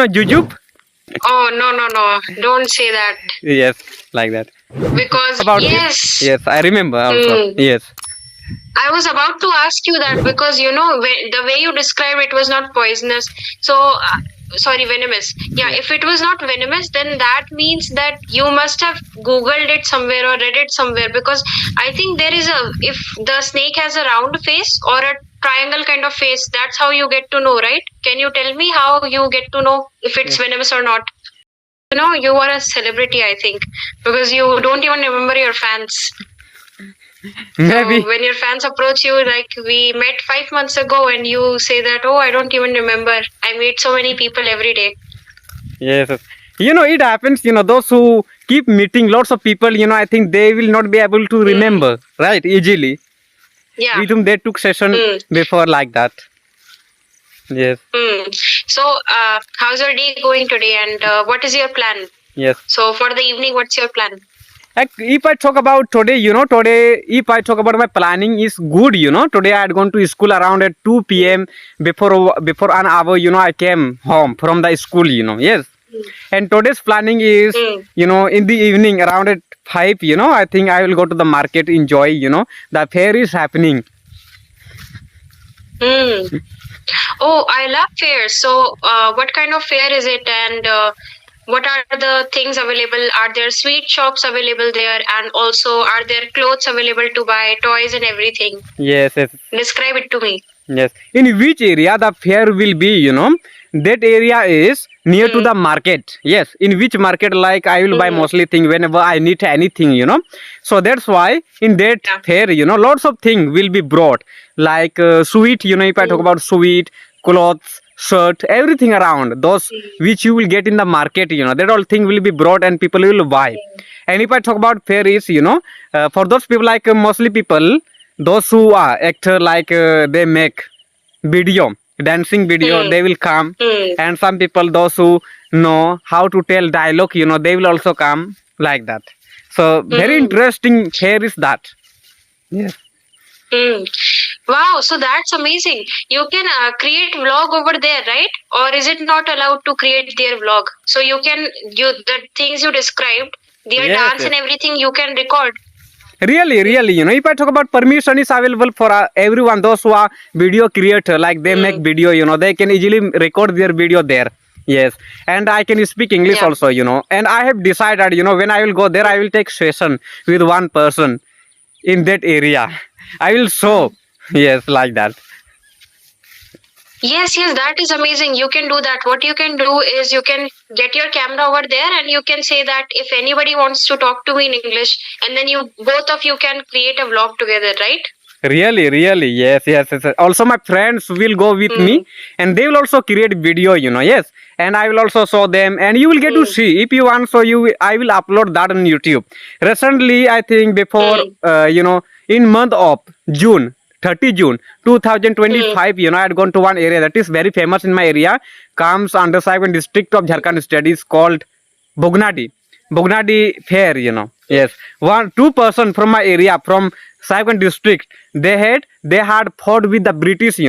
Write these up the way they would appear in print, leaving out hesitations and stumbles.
know jujube? Oh, no. Don't say that. Yes, like that. Because, About it? yes. Yes, I remember also. Hmm. Yes. I was about to ask you that because the way you described it was not poisonous. So, sorry, venomous. Yeah, if it was not venomous, then that means that you must have Googled it somewhere or read it somewhere, because I think if the snake has a round face or a triangle kind of face, that's how you get to know, right? Can you tell me how you get to know if it's venomous or not? You are a celebrity, I think, because you don't even remember your fans. Maybe. So when your fans approach you, like we met 5 months ago, and you say that, oh, I don't even remember. I meet so many people every day. Yes. It happens, those who keep meeting lots of people, I think they will not be able to remember, right, easily. Yeah. Even they took session before like that. Yes. So, how's your day going today, and what is your plan? Yes. So, for the evening, what's your plan? If I talk about today, if I talk about my planning is good, today I had gone to school around at 2 p.m. before an hour, I came home from the school, yes. And today's planning is, in the evening around at 5, I think I will go to the market, enjoy, the fair is happening. Oh, I love fairs. So, what kind of fair is it, and what are the things available? Are there sweet shops available there, and also are there clothes available to buy, toys and everything? Yes. Describe it to me. Yes. In which area the fair will be, that area is near to the market. Yes. In which market, like I will buy mostly thing whenever I need anything, So that's why in that fair, lots of things will be brought, like sweet, if I talk about sweet, clothes, shirt, everything around those which you will get in the market, that all thing will be brought and people will buy. And if I talk about fair is, for those people, like mostly people, those who are actor, like they make video, dancing video, they will come. And some people, those who know how to tell dialogue, they will also come like that. So very interesting fair is that. Yes. Wow, so that's amazing. You can create vlog over there, right? Or is it not allowed to create their vlog? So the things you described, their dance and everything, you can record. Really, if I talk about permission is available for everyone, those who are video creator, like they make video, they can easily record their video there. Yes. And I can speak English also, and I have decided, when I will go there, I will take session with one person in that area. I will show. Yes, like that. Yes, that is amazing. You can do that. What you can do is you can get your camera over there, and you can say that if anybody wants to talk to me in English, and then both of you can create a vlog together, right? Really, yes. Also my friends will go with me, and they will also create video, yes. And I will also show them, and you will get to see. If you want, I will upload that on YouTube. Recently, I think before, in month of June, 30 June 2025, I had gone to one area that is very famous in my area, comes under Saigon district of Jharkhand state, is called Bognadi fair, Yes, 2 person from my area, from Saigon district, they had fought with the British,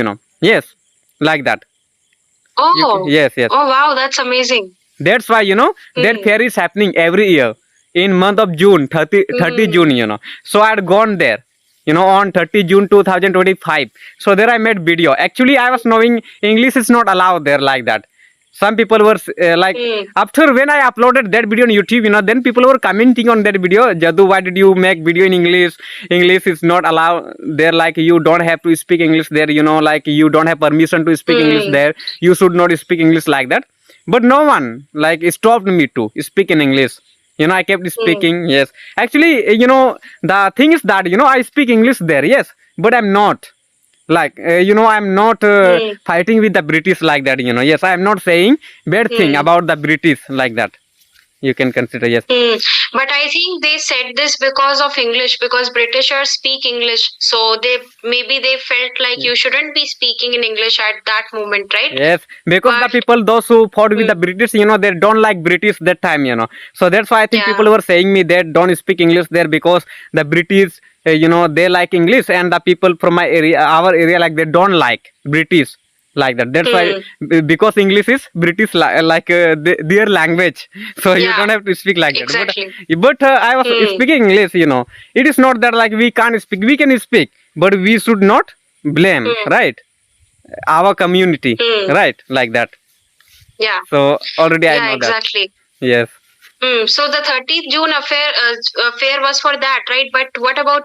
Yes, like that. Oh, yes. Oh, wow, that's amazing. That's why, that fair is happening every year in month of June, 30 June, So I had gone there, on 30 June 2025. So there I made video. Actually, I was knowing English is not allowed there like that. Some people were like, after when I uploaded that video on YouTube, then people were commenting on that video, Jadu, why did you make video in English? English is not allowed there, like you don't have to speak English there, like you don't have permission to speak English there. You should not speak English like that. But no one like stopped me to speak in English. I kept speaking, yes. Actually, the thing is that, I speak English there, yes, but I'm not. Like, I'm not fighting with the British like that, Yes, I'm not saying bad thing about the British like that. You can consider, yes. But I think they said this because of English, because Britishers speak English. So maybe they felt like you shouldn't be speaking in English at that moment, right? Yes, because the people, those who fought with the British, they don't like British that time, So that's why I think people were saying me that don't speak English there, because the British, they like English, and the people from my area, our area, like they don't like British. like that. That's why, because English is British their language, so you Yeah. don't have to speak like that. Exactly. But I was speaking English. It is not that like we can't speak. We can speak, but we should not blame, right? Our community, right? Like that. Yeah. So already I Yeah. know that. Exactly. Yes. So the 30th June affair was for that, right? But what about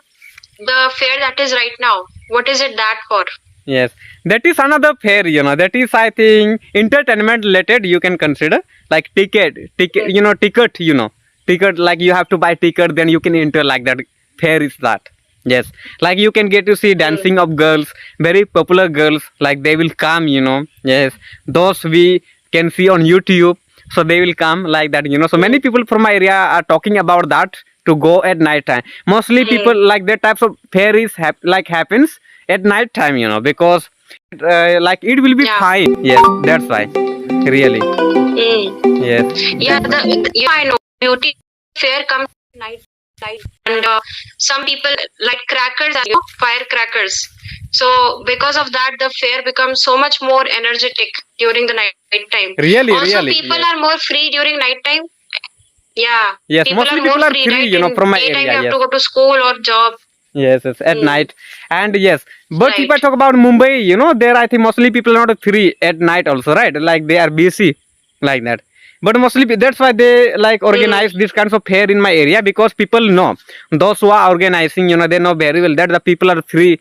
the fair that is right now? What is it that for? Yes, that is another fair. That is, I think, entertainment related. You can consider like ticket. Ticket. Like you have to buy ticket, then you can enter like that. Fair is that. Yes, like you can get to see dancing of girls, very popular girls. Like they will come. Yes, those we can see on YouTube. So they will come like that. So many people from my area are talking about that to go at night time. Mostly people like that types of fair is happens at night time, because like it will be Yeah. fine. Yes, that's why. Really. Yes. Yeah, That's why. I know beauty fair comes at night, and some people like crackers, firecrackers. So because of that, the fair becomes so much more energetic during the night time. Really, Also, really. people Yes. are more free during night time. Yeah. Yes, mostly people are free, right? from my In daytime, area. you have Yes. to go to school or job. Yes, at night. And yes, but if I Right. talk about Mumbai, there I think mostly people are not free at night also, right? Like they are busy like that. But mostly that's why they like organize this kinds of fair in my area, because people know, those who are organizing, they know very well that the people are free,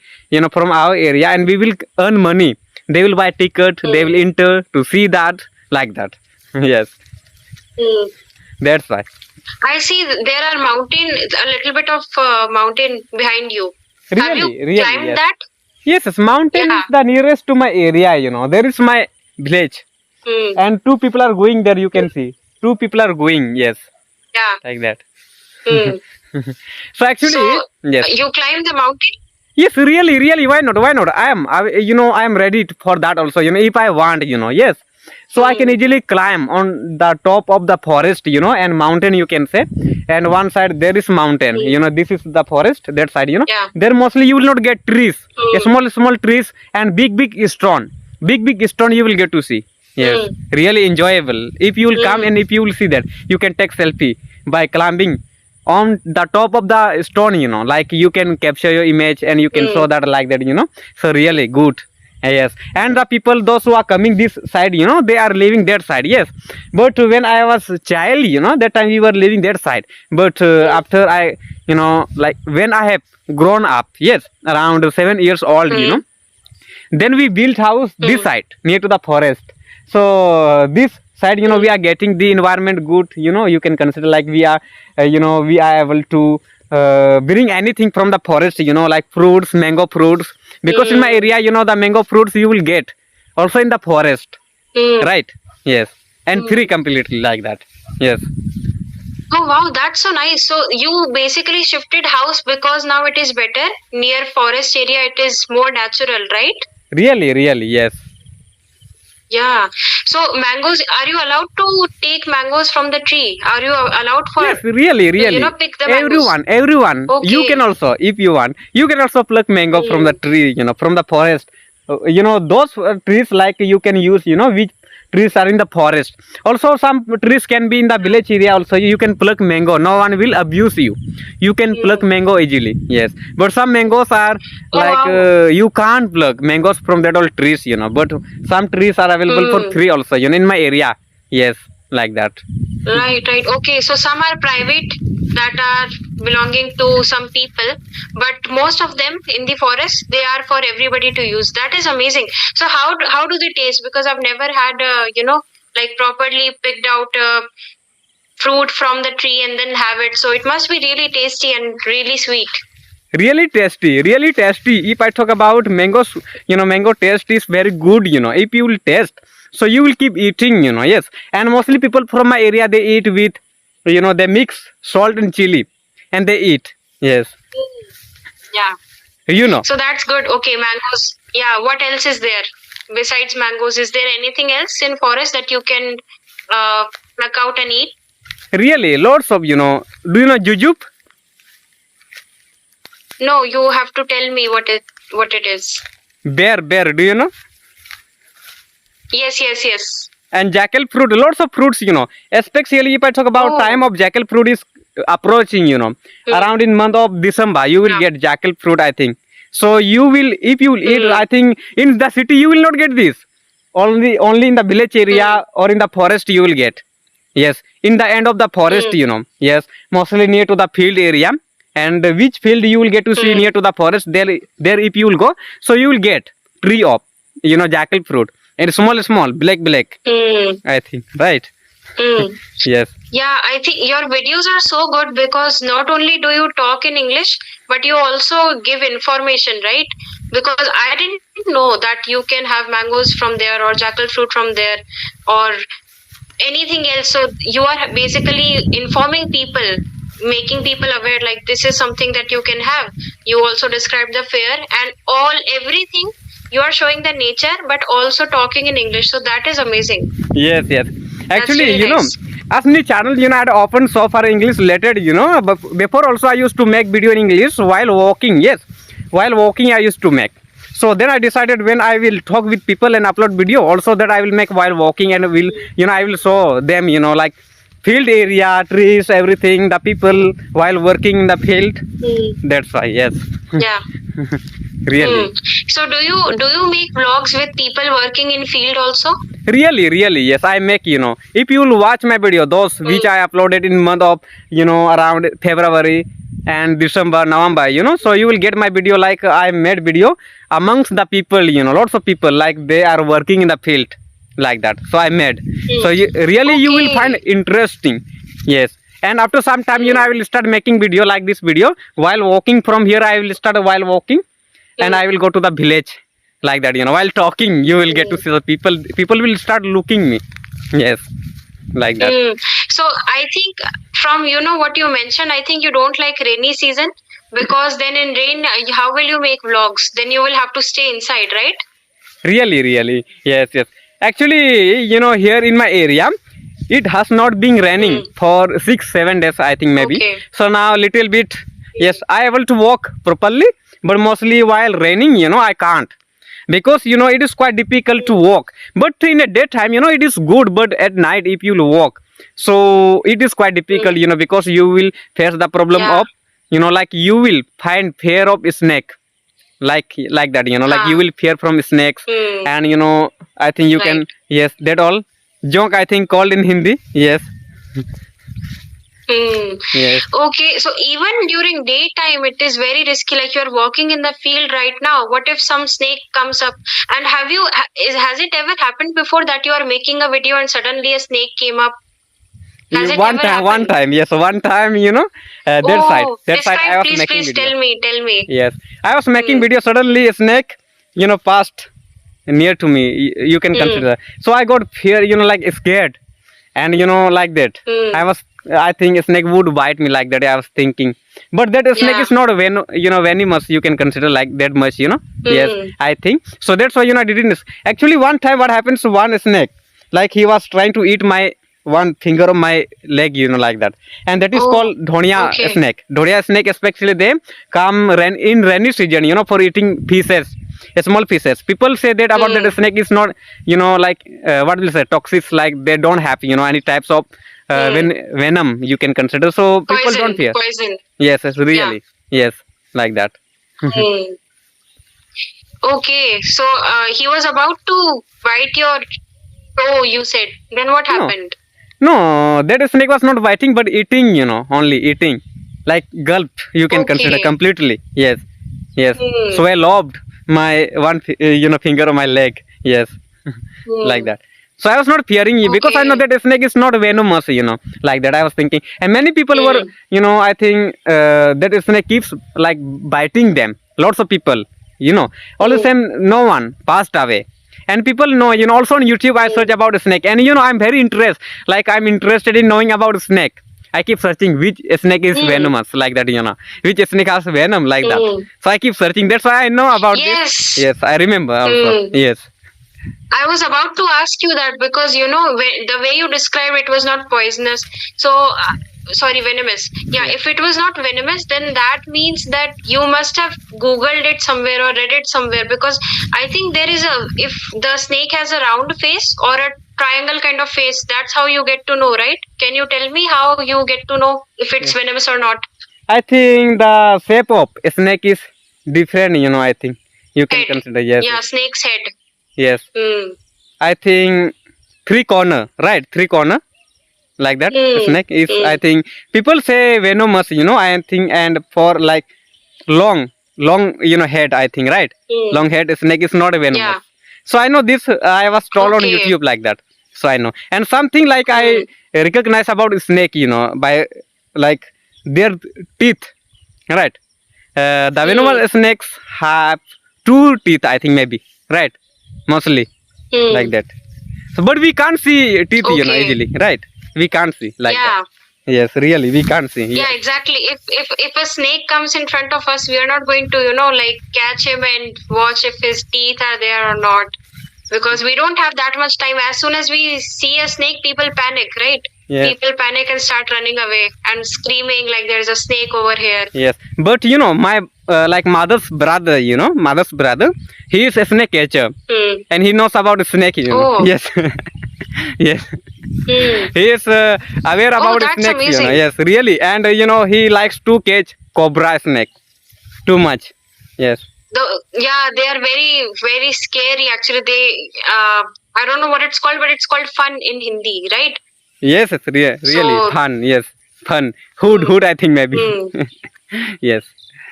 from our area, and we will earn money. They will buy ticket, they will enter to see that, like that. Yes, that's why. I see there are a little bit of mountain behind you. Have you Really, climbed yes. that? Yes, mountain Yeah. is the nearest to my area, There is my village. And two people are going there, you can see. Two people are going, yes, Yeah. like that. Hmm. So actually, So yes. you climbed the mountain? Yes, really, why not? I am ready for that also, if I want, yes. So I can easily climb on the top of the forest, and mountain, you can say. And one side there is mountain, this is the forest, that side, Yeah. there mostly you will not get trees, small trees, and big stone. Big stone you will get to see. Yes, really enjoyable. If you will come and if you will see that, you can take selfie by climbing on the top of the stone, like you can capture your image and you can show that like that, so really good. Yes, and the people, those who are coming this side, they are living that side. Yes, but when I was a child, that time we were living that side. But after I, like when I have grown up, yes, around 7 years old, then we built house this side near to the forest. So this side, we are getting the environment good. You can consider like we are, we are able to bring anything from the forest. Like fruits, mango fruits. Because in my area, the mango fruits you will get also in the forest, right? Yes, and free completely like that. Yes. Oh wow, that's so nice. So you basically shifted house because now it is better near forest area. It is more natural, right? Really, yes. Yeah. So mangoes, are you allowed to take mangoes from the tree? Are you allowed for? Yes, really. pick the mangoes. Everyone. You Okay. can also, if you want, you can also pluck mango from the tree, from the forest. Those trees like you can use, which trees are in the forest. Also, some trees can be in the village area. Also, you can pluck mango. No one will abuse you. You can pluck mango easily. Yes, but some mangoes are like you can't pluck mangoes from that old trees. But some trees are available for free also. In my area. Yes, like that. Right. Okay, so some are private that are belonging to some people, but most of them in the forest, they are for everybody to use. That is amazing. So how do they taste? Because I've never had like properly picked out fruit from the tree and then have it. So it must be really tasty and really sweet. Really tasty. If I talk about mangoes, mango taste is very good. If you will taste, so you will keep eating. Yes, and mostly people from my area, they eat with, they mix salt and chili, and they eat. Yes, Yeah. So that's good. Okay, mangoes. Yeah. What else is there besides mangoes? Is there anything else in forest that you can pluck out and eat? Really, lots of. Do you know jujube? No, you have to tell me what it is. Bear. Do you know? Yes, yes, yes. And jackal fruit, lots of fruits, especially if I talk about Oh. time of jackal fruit is approaching, around in month of December you will Yeah. get jackal fruit, I think. So you will, if you will eat, I think in the city you will not get this, only in the village area or in the forest you will get. Yes, in the end of the forest, yes, mostly near to the field area. And which field you will get to see near to the forest, there if you will go, so you will get tree of, jackal fruit, and small black, I think, right? Mm. Yes, Yeah, I think your videos are so good because not only do you talk in English, but you also give information, right? Because I didn't know that you can have mangoes from there or jackal fruit from there or anything else. So you are basically informing people, making people aware like this is something that you can have. You also describe the fair and everything. You are showing the nature, but also talking in English. So that is amazing. yes. That's Actually, really nice. as my channel, I'd often saw for English related, but before also I used to make video in English while walking. Yes, while walking I used to make. So then I decided when I will talk with people and upload video, also that I will make while walking, and will, I will show them, like field area, trees, everything, the people while working in the field. That's why, yes. Yeah. Really. So do you make vlogs with people working in field also? Really, yes, I make, if you will watch my video, those which I uploaded in month of, around February and December, November, so you will get my video, like I made video amongst the people, lots of people, like they are working in the field, like that. So I made. So really you will find interesting. Yes. And after some time, I will start making video like this video while walking. From here I will start while walking, and I will go to the village, like that, while talking you will get to see the people will start looking me. Yes, like that. So I think from what you mentioned, I think you don't like rainy season because then in rain, how will you make vlogs? Then you will have to stay inside, right? Really, yes. Actually, here in my area it has not been raining for 6-7 days, I think, maybe. Okay. So now little bit, yes, I able to walk properly, but mostly while raining, I can't, because it is quite difficult to walk. But in a daytime, it is good, but at night if you walk, so it is quite difficult, because you will face the problem Yeah. of, like you will find fear of snake, like that, like you will fear from snakes. And I think you can, Right. yes, that all joke, I think, called in Hindi. Yes. Yes. Okay, so even during daytime, it is very risky. Like you're walking in the field right now. What if some snake comes up? And has it ever happened before that you are making a video and suddenly a snake came up? Has it one ever time happened? yes, one time, that side Oh, that side I describe, was please, making please video. tell me. Yes, I was making video, suddenly a snake, passed near to me. You can consider that. So I got fear, like scared, and like that. I think a snake would bite me, like that I was thinking. But that snake Yeah. is not venomous, you can consider, like that much, Yes, I think. So that's why, I didn't. Actually, one time what happens to one snake, like he was trying to eat my one finger of my leg, like that. And that is Oh, called Dhonia okay. snake. Dhonia snake, especially they come in rainy season, for eating fishes, small fishes. People say that about that snake is not, like what will say, toxic, like they don't have, any types of venom, you can consider. So people don't fear. Poison. Yes, really. Yes, like that. Hmm. Okay, so he was about to bite your toe, you said. Then what No. happened? No, that snake was not biting, but eating, only eating. Like gulp, you can consider Okay. completely. Yes. Hmm. So I lobbed my one, finger on my leg. Yes, like that. So I was not fearing it, because I know Okay. that snake is not venomous, like that I was thinking. And many people were, I think that snake keeps like biting them. Lots of people, all the same, no one passed away. And people know, also on YouTube I search about a snake, and I'm very interested, like I'm interested in knowing about snake. I keep searching which snake is venomous, like that, which snake has venom, like that. So I keep searching. That's why I know about Yes. this. Yes, I remember also. Yes. I was about to ask you that because the way you described it was not poisonous. So sorry, venomous. Yeah, if it was not venomous, then that means that you must have Googled it somewhere or read it somewhere, because I think there is if the snake has a round face or a triangle kind of face, that's how you get to know, right? Can you tell me how you get to know if it's venomous or not? I think the shape of a snake is different, I think. You can Head. consider, yes. Yeah, snake's head. Yes. I think three corner, right? Three corner, like that. Snake is, I think, people say venomous, I think, and for like long, head, I think, right? Long head snake is not venomous. Yeah. So I know this, I was told on Okay. YouTube like that. So I know. And something like I recognize about snake, by like their teeth, right? The venomous snakes have two teeth, I think, maybe, right? Mostly like that. So, but we can't see teeth, easily, right? We can't see like that. Yes, really, we can't see. Yeah, exactly. If a snake comes in front of us, we are not going to, like catch him and watch if his teeth are there or not, because we don't have that much time. As soon as we see a snake, people panic, right? Yes. People panic and start running away and screaming like there's a snake over here. Yes, but my like mother's brother, he is a snake catcher, and he knows about snake, Oh. Yes, yes. He is aware about that's snakes, amazing. Yes, really, and he likes to catch cobra snake too much. Yes. They are very, very scary. Actually, I don't know what it's called, but it's called fun in Hindi, right? Yes, it's really So- fun. Yes, fun. Hood, I think maybe. Yes.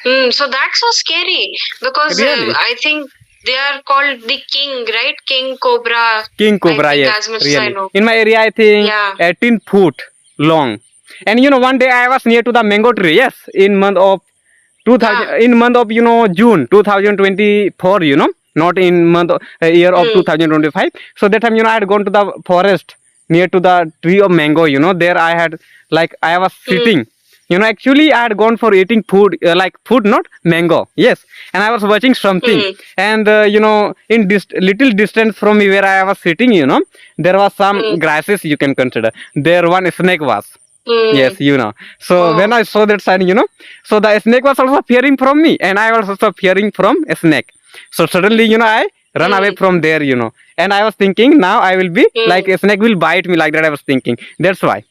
So that's so scary, because Really? I think they are called the king, right? King cobra. King cobra, I think, yes, as much as I really. know. In my area, I think Yeah. 18 foot long. And one day I was near to the mango tree. Yes, in month of 2000, in month of June 2024. Not in month of, year of 2025. So that time I had gone to the forest near to the tree of mango. There I had I was sitting. Actually I had gone for eating food, like food, not mango. Yes, and I was watching something, and in little distance from me where I was sitting, there was some grasses, you can consider. There one snake was. Yes, So when I saw that sign, so the snake was also fearing from me, and I was also fearing from a snake. So suddenly, I run away from there, and I was thinking now I will be like a snake will bite me, like that I was thinking. That's why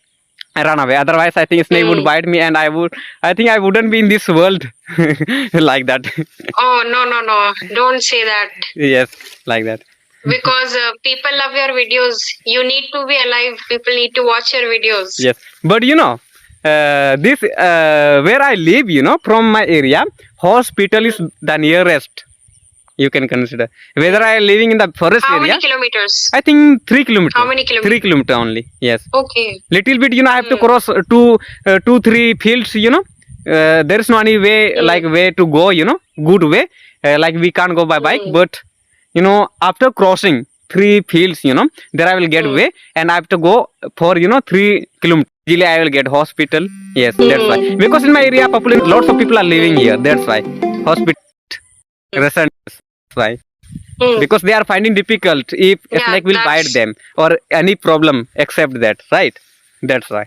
I ran away. Otherwise, I think a snake would bite me, and I think I wouldn't be in this world like that. Oh, no. Don't say that. Yes, like that. Because people love your videos. You need to be alive. People need to watch your videos. Yes, but this where I live, from my area, hospital is the nearest. You can consider whether I am living in the forest How area. many kilometers? I think 3 kilometers. How many kilometers? 3 kilometers only. Yes. Okay. Little bit, I have to cross two, 3 fields. There is no any way way to go. Good way. Like we can't go by bike, but after crossing 3 fields, there I will get way, and I have to go for 3 kilometers. Usually I will get hospital. Yes, that's why. Because in my area, population, lots of people are living here. That's why hospital residents. That's why. Because they are finding difficult if a snake will bite them or any problem except that, right? That's why.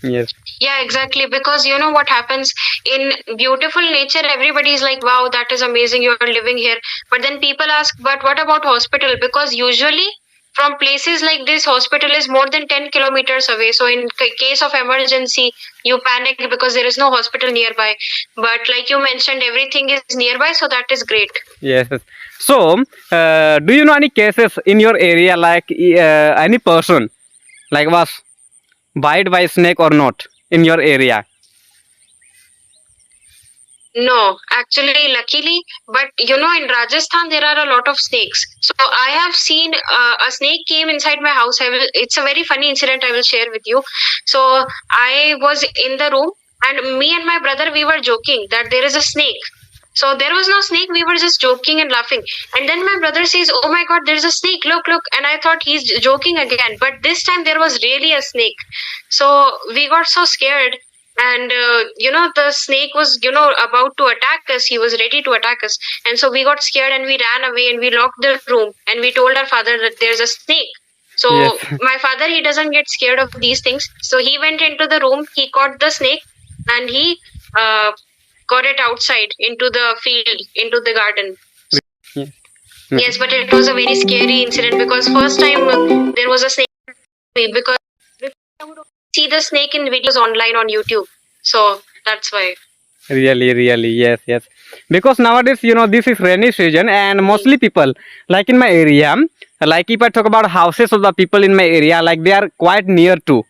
Yes. Yeah, exactly. Because you know what happens in beautiful nature, everybody is like, wow, that is amazing, you are living here. But then people ask, but what about hospital? Because usually from places like this, hospital is more than 10 kilometers away. So in case of emergency, you panic because there is no hospital nearby. But like you mentioned, everything is nearby, so that is great. Yes. So, do you know any cases in your area, like any person like was bite by snake or not in your area? No, actually, luckily, but in Rajasthan there are a lot of snakes. So I have seen a snake came inside my house. It's a very funny incident I will share with you. So I was in the room, and me and my brother, we were joking that there is a snake. So there was no snake. We were just joking and laughing. And then my brother says, "Oh my God, there's a snake! Look, look!" And I thought he's joking again. But this time there was really a snake. So we got so scared. And the snake was about to attack us. He was ready to attack us, and so we got scared and we ran away and we locked the room and we told our father that there's a snake. So Yes. my father, he doesn't get scared of these things. So he went into the room, he caught the snake, and he uh, got it outside into the field, into the garden. Yes. Yes, but it was a very scary incident because first time there was a snake, because before I would see the snake in videos online on YouTube. So that's why. Really, yes. Because nowadays, this is rainy season, and mostly people, like in my area, like if I talk about houses of the people in my area, like they are quite near to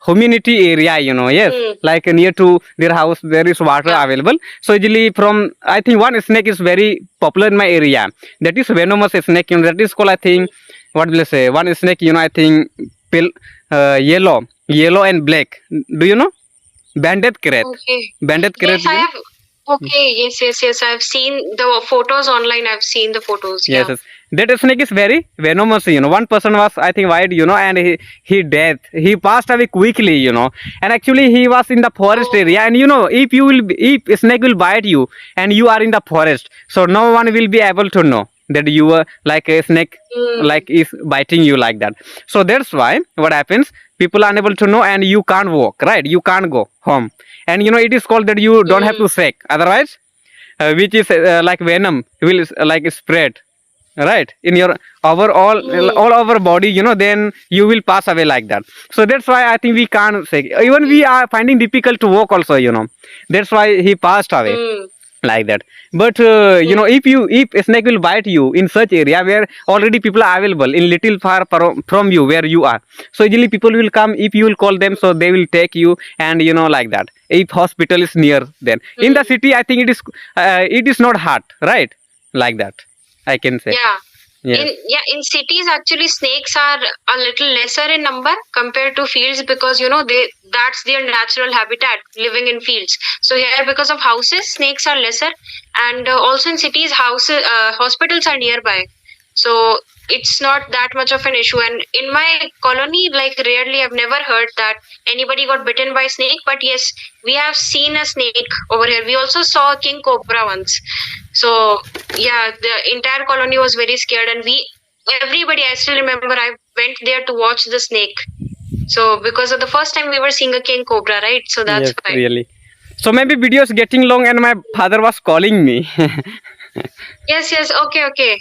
community area, yes, like near to their house, there is water Yeah. available. So usually from, I think one snake is very popular in my area. That is venomous snake, that is called, I think, what will I say? One snake, I think, yellow and black. Do you know? Banded carrot. Okay. Banded carrot. Yes, I have. Okay. Yes. I've seen the photos online. I've seen the photos. Yes, Yeah. yes. That snake is very venomous, One person was, I think, white, and he dead. He passed away quickly, And actually, he was in the forest Oh. area. And if a snake will bite you, and you are in the forest, so no one will be able to know that you were like a snake, like is biting you like that. So that's why what happens. People are unable to know, and you can't walk, right? You can't go home, and it is called that you don't have to shake. Otherwise, which is like venom will like spread, right, in your overall all over body, then you will pass away like that. So that's why I think we can't say, even we are finding difficult to walk also, that's why he passed away like that. But if a snake will bite you in such area where already people are available in little far from you where you are, so usually people will come. If you will call them, so they will take you, and like that, if hospital is near, then in the city I think it is not hard, right, like that I can say. Yeah. Yes. In cities actually snakes are a little lesser in number compared to fields, because that's their natural habitat, living in fields. So here, because of houses, snakes are lesser, and also in cities, hospitals are nearby, so it's not that much of an issue. And in my colony, like, rarely, I've never heard that anybody got bitten by a snake. But yes, we have seen a snake over here. We also saw a king cobra once. So yeah, the entire colony was very scared, and everybody, I still remember, I went there to watch the snake. So because of the first time we were seeing a king cobra, right? So that's Yes, why. really. So maybe video is getting long, and my father was calling me. Yes. Okay.